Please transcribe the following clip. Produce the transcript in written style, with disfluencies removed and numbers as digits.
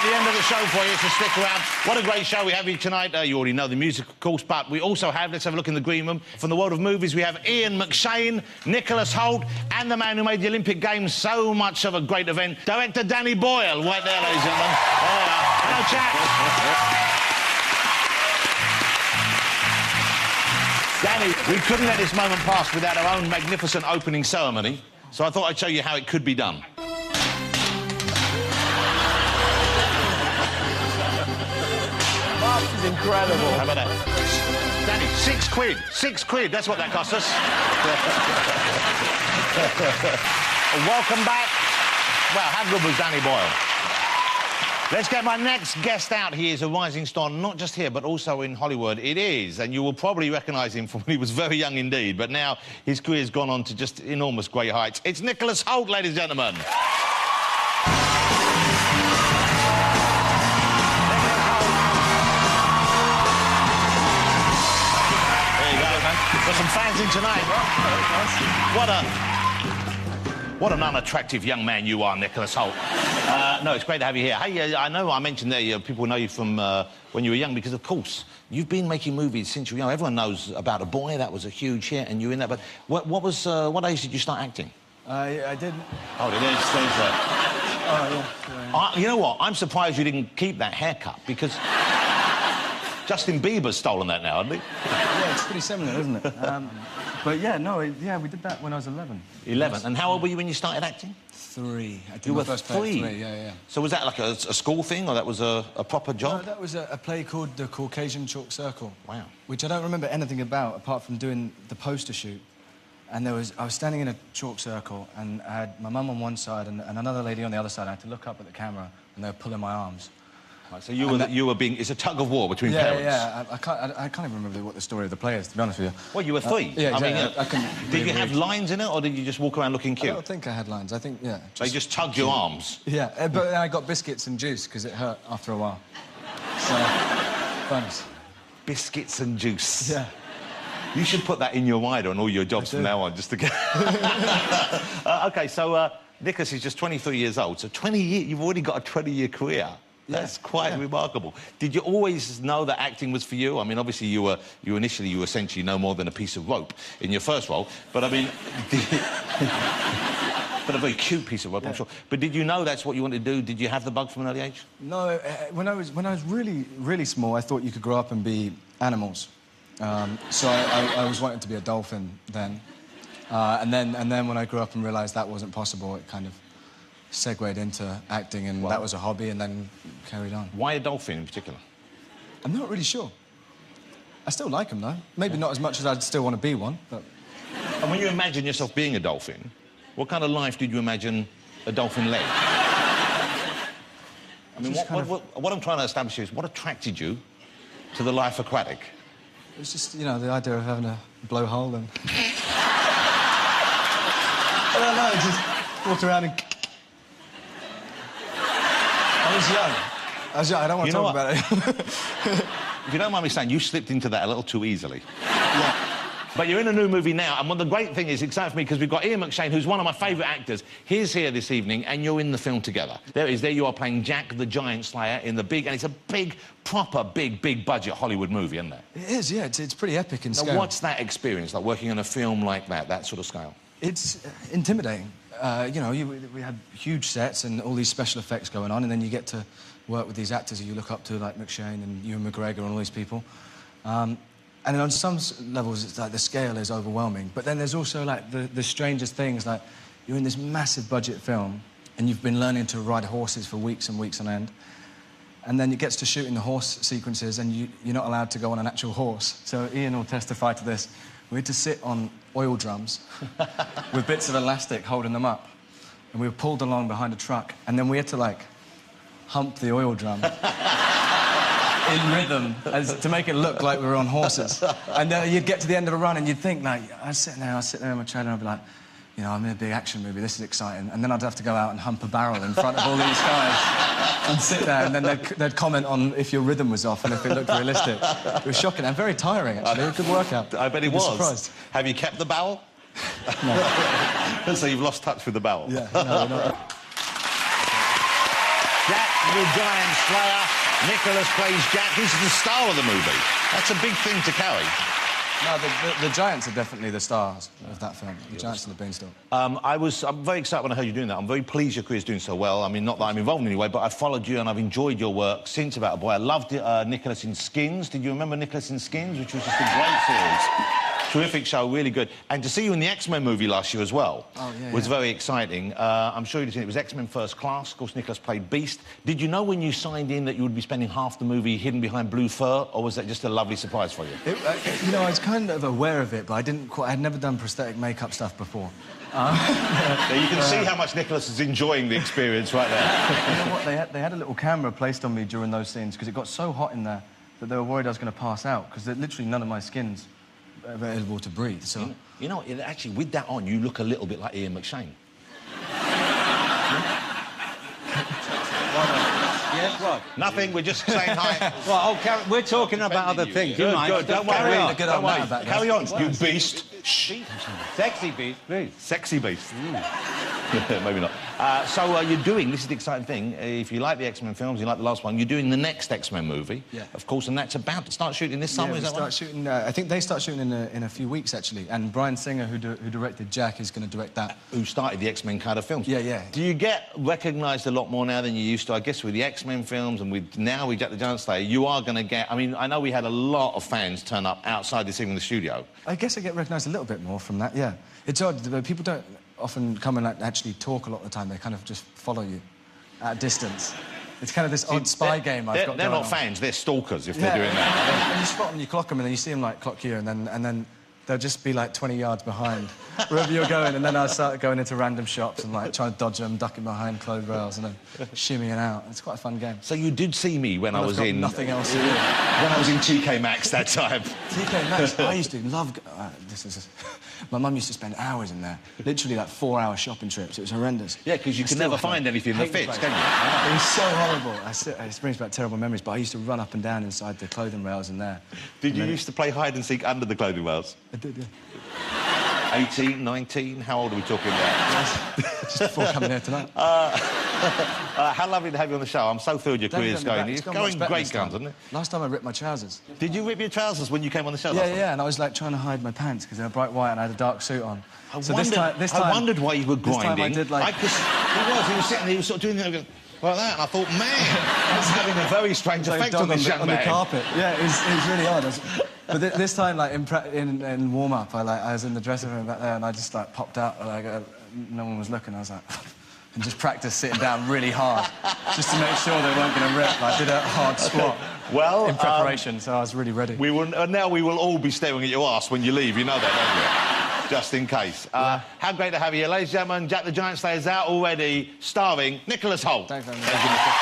the end of the show for you, so stick around. What a great show we have here tonight. You already know the music, of course, but we also have, let's have a look in the green room, from the world of movies, we have Ian McShane, Nicolas Hoult, and the man who made the Olympic Games so much of a great event, director Danny Boyle. Right there, ladies and gentlemen. Hello, chaps. Danny, we couldn't let this moment pass without our own magnificent opening ceremony, so I thought I'd show you how it could be done. This is incredible. How about that? Danny, £6. £6, that's what that cost us. Welcome back. Well, how good was Danny Boyle? Let's get my next guest out. He is a rising star, not just here, but also in Hollywood. It is, and you will probably recognise him from when he was very young indeed, but now his career's gone on to just enormous great heights. It's Nicolas Hoult, ladies and gentlemen. Got some fans in tonight. What an unattractive young man you are, Nicolas Hoult. No, it's great to have you here. Hey, I know I mentioned there people know you from when you were young because, of course, you've been making movies since you were young. Everyone knows about A Boy. That was a huge hit, and you were in that. But what age did you start acting? I didn't. Oh, it is. Oh, yeah. You know what? I'm surprised you didn't keep that haircut because Justin Bieber's stolen that now, hasn't he? Yeah, it's pretty similar, isn't it? But yeah, no, yeah, we did that when I was 11. 11. And how old were you when you started acting? 3. I did you my were first 3? play at 3, yeah. So was that like a school thing, or that was a proper job? No, that was a play called The Caucasian Chalk Circle. Wow. Which I don't remember anything about, apart from doing the poster shoot. And I was standing in a chalk circle, and I had my mum on one side and another lady on the other side. I had to look up at the camera, and they were pulling my arms. Right, so you were being... It's a tug-of-war between parents. Yeah. I can't even remember what the story of the play is, to be honest with you. Well, you were 3. Yeah, exactly. I mean, did you have lines in it, or did you just walk around looking cute? I don't think I had lines. I think, yeah. They just tugged your arms? Yeah, but then I got biscuits and juice, because it hurt after a while. So, bonus. Biscuits and juice. Yeah. You should put that in your rider on all your jobs from now on, just to get... OK, so Nicolas is just 23 years old, so 20 years... You've already got a 20-year career. That's quite remarkable. Did you always know that acting was for you? I mean, obviously, you were essentially no more than a piece of rope in your first role. But, I mean... but a very cute piece of rope, I'm sure. But did you know that's what you wanted to do? Did you have the bug from an early age? No, when I was really, really small, I thought you could grow up and be animals. So I was wanting to be a dolphin then. And then when I grew up and realised that wasn't possible, it kind of segued into acting, and that was a hobby, and then carried on. Why a dolphin in particular? I'm not really sure. I still like them, though. Maybe not as much as I'd still want to be one, but... And when you imagine yourself being a dolphin, what kind of life did you imagine a dolphin led? I mean, what I'm trying to establish here is what attracted you to the life aquatic? It was just, you know, the idea of having a blowhole and... I don't know, just walk around and... I was young. I don't want to talk about it. If you don't mind me saying, you slipped into that a little too easily. Yeah. But you're in a new movie now, and the great thing is, exciting for me, because we've got Ian McShane, who's one of my favourite actors. He's here this evening, and you're in the film together. There you are playing Jack the Giant Slayer in the big... And it's a big, proper, big budget Hollywood movie, isn't it? It is, yeah. It's pretty epic in scale. Now, what's that experience like, working on a film like that sort of scale? It's intimidating. You know, we had huge sets and all these special effects going on, and then you get to work with these actors who you look up to, like McShane and Ewan McGregor and all these people. And on some levels, it's like the scale is overwhelming. But then there's also, like, the strangest things, like, you're in this massive budget film, and you've been learning to ride horses for weeks and weeks on end. And then it gets to shooting the horse sequences, and you're not allowed to go on an actual horse. So Ian will testify to this. We had to sit on oil drums with bits of elastic holding them up. And we were pulled along behind a truck, and then we had to, like, hump the oil drum in rhythm to make it look like we were on horses. And you'd get to the end of a run, and you'd think, like, I'd sit there in my trailer, and I'd be like, you know, I'm in a big action movie, this is exciting. And then I'd have to go out and hump a barrel in front of all these guys and sit there, and then they'd comment on if your rhythm was off and if it looked realistic. It was shocking and very tiring, actually. A good workout. I bet it was. Surprised. Have you kept the barrel? No. So you've lost touch with the barrel? Yeah, no, not. Jack the giant slayer. Nicolas plays Jack. He's the star of the movie. That's a big thing to carry. No, the Giants are definitely the stars of that film. The Giants and the Beanstalk. I'm very excited when I heard you doing that. I'm very pleased your career's doing so well. I mean, not that I'm involved in any way, but I've followed you and I've enjoyed your work since About a Boy. I loved Nicolas in Skins. Did you remember Nicolas in Skins, which was just a great series? Terrific show, really good. And to see you in the X-Men movie last year as well was very exciting. I'm sure you've seen it. It was X-Men First Class. Of course, Nicolas played Beast. Did you know when you signed in that you would be spending half the movie hidden behind blue fur, or was that just a lovely surprise for you? You know, I was kind of aware of it, but I'd never done prosthetic makeup stuff before. Yeah, you can see how much Nicolas is enjoying the experience right there. You know what? They had a little camera placed on me during those scenes because it got so hot in there that they were worried I was going to pass out because literally none of my skin's available to breathe. So you know, actually, with that on, you look a little bit like Ian McShane. Yes, what? Nothing. We're just saying hi. Well, we're talking about other things. Good, good. Don't worry. Don't worry. Carry on, you beast. Shh. Sexy beast, please. Sexy beast. Maybe not. So you're doing, this is the exciting thing, if you like the X-Men films, you like the last one, you're doing the next X-Men movie, of course, and that's about to start shooting this summer, is that right? Shooting, I think they start shooting in a few weeks, actually, and Bryan Singer, who directed Jack, is going to direct that. Who started the X-Men kind of films. Yeah, yeah. Do you get recognised a lot more now than you used to? I guess with the X-Men films and now with Jack the Giant Slayer, you are going to get... I mean, I know we had a lot of fans turn up outside this evening in the studio. I guess I get recognised a little bit more from that, yeah. It's odd, people don't often come and actually talk a lot of the time. They kind of just follow you at a distance. It's kind of this odd spy game I've got going on. They're not fans, they're stalkers if they're doing that. And you spot them, you clock them, and then you see them, like, clock you, and then they'll just be, like, 20 yards behind wherever you're going, and then I'll start going into random shops and, like, trying to dodge them, ducking behind clothes rails, and then shimmying out. It's quite a fun game. So you did see me when I was in... nothing else to do. When I was in TK Maxx that time. TK Maxx, I used to love... my mum used to spend hours in there. Literally, like, 4-hour shopping trips. It was horrendous. Yeah, because you can never find anything that fits, can you? It was so horrible. It brings back terrible memories, but I used to run up and down inside the clothing rails in there. Did you used to play hide and seek under the clothing rails? I did, yeah. 18, 19? How old are we talking about? Just before coming here tonight. How lovely to have you on the show. I'm so thrilled your career's going. It's going great guns, isn't it? Last time I ripped my trousers. Did you rip your trousers when you came on the show? Yeah, and I was like trying to hide my pants because they were bright white and I had a dark suit on. I wondered why you were grinding. This time I did like... He was sitting there, he was sort of doing that like that, and I thought, man, that's having a very strange effect on this young man. On the carpet. Yeah, it was really odd. But this time, like, in warm-up, I was in the dressing room back there, and I just, like, popped out, like, no one was looking. I was like... and just practiced sitting down really hard, just to make sure they weren't going to rip. I did a hard squat in preparation, so I was really ready. Now we will all be staring at your ass when you leave, you know that, don't you? Just in case. How great to have you here. Ladies and gentlemen, Jack the Giant Slayer is out already, starring Nicolas Hoult. Thanks very much. Thank you, Nicolas.